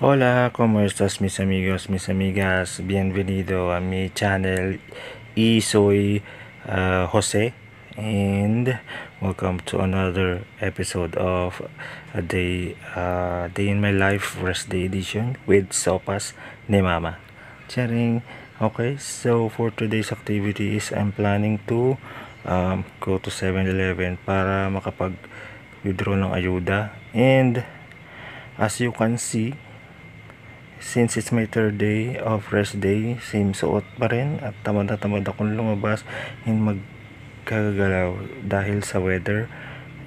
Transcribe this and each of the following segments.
Hola, ¿cómo estás mis amigos, mis amigas? Bienvenido a mi channel y soy Jose, and welcome to another episode of a day in my life rest day edition with Sopas ni Mama. Charing. Okay, so for today's activities, I'm planning to go to 7-Eleven para makapag-withdraw ng ayuda, and as you can see, since it's my third day of rest day, same suot pa rin at tamad na tamad akong lumabas and magkagalaw dahil sa weather.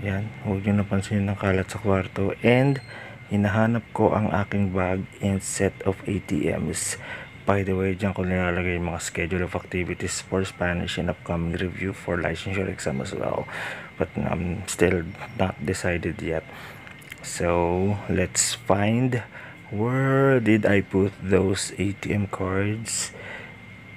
Yan, huwag nyo napansin ng kalat sa kwarto, and hinahanap ko ang aking bag and set of ATMs. By the way, dyan ko nilalagay yung mga schedule of activities for Spanish and upcoming review for licensure exam as well, but I'm still not decided yet. So let's find where did I put those ATM cards.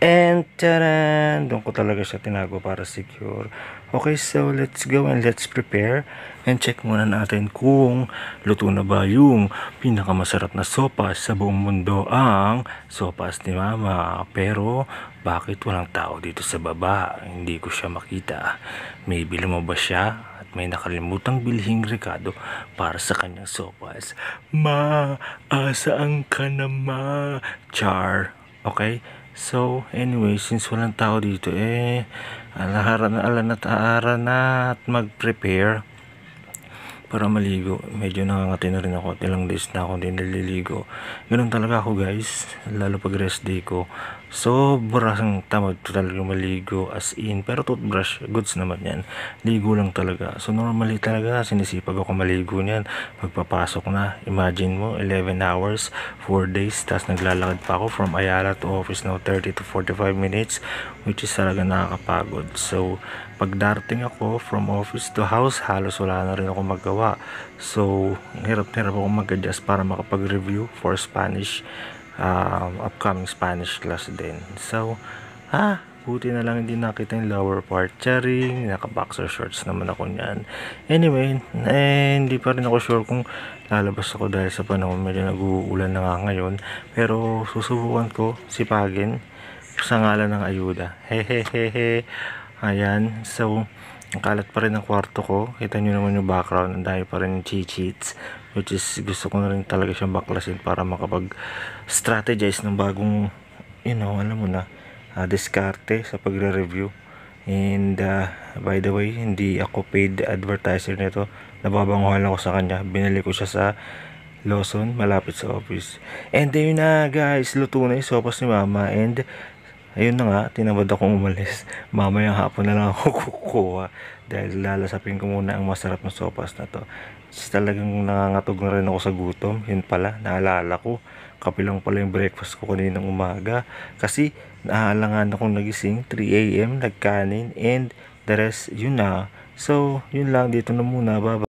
And taran! Doon ko talaga siya tinago para secure. Okay, so let's go and let's prepare. And check muna natin kung luto na ba yung pinakamasarap na sopas sa buong mundo, ang sopas ni Mama. Pero bakit walang tao dito sa baba? Hindi ko siya makita. Maybe lumabas siya at may nakalimutang bilhing rekado para sa kanyang sopas. Ma, asaan ka na, ma? Char. Okay? So, anyway, since walang tao dito, ala na at mag-prepare para maligo. Medyo nakangati na rin ako at ilang days na ako din naliligo. Ganun talaga ako, guys, lalo pag rest day ko. Sobrang tamad talaga maligo, as in. Pero toothbrush, goods naman yan. Ligo lang talaga. So normally talaga sinisipag ako maligo niyan pagpapasok na. Imagine mo, 11 hours 4 days, tapos naglalakad pa ako from Ayala to office now 30 to 45 minutes, which is talaga nakakapagod. So pag darating ako from office to house, halos wala na rin ako magawa. So hirap ako mag-adjust para makapag-review for Spanish, upcoming Spanish class din. So buti na lang hindi nakita yung lower part. Charing, naka-boxer shorts naman ako niyan. Anyway, hindi pa rin ako sure kung lalabas ako dahil sa panahon, medyo nag-uulan na nga ngayon. Pero susubukan ko sipagin sa ngalan ng ayuda. Hehehehe. Ayan, so ang kalat pa rin ang kwarto ko. Kita nyo naman yung background, ang dahil pa rin yung cheat-sheets, which is gusto ko na rin talaga siyang baklasin para makapag-strategize ng bagong, alam mo na, diskarte sa pagre-review. And by the way, hindi ako paid advertiser nito, nababanguhan ako sa kanya. Binili ko siya sa Lawson, malapit sa office. And ayun na, guys, luto na yung sopas ni Mama. And ayun na nga, tinamad akong umalis. Mamayang hapon na lang ako kukuha dahil lalasapin ko muna ang masarap na sopas na to. Talagang nangangatog na rin ako sa gutom. Yun pala, naalala ko, kapilang pala yung breakfast ko kaninang umaga. Kasi naalangan akong nagising 3 AM, nagkanin, and the rest, yun na. So, yun lang, dito na muna, bye.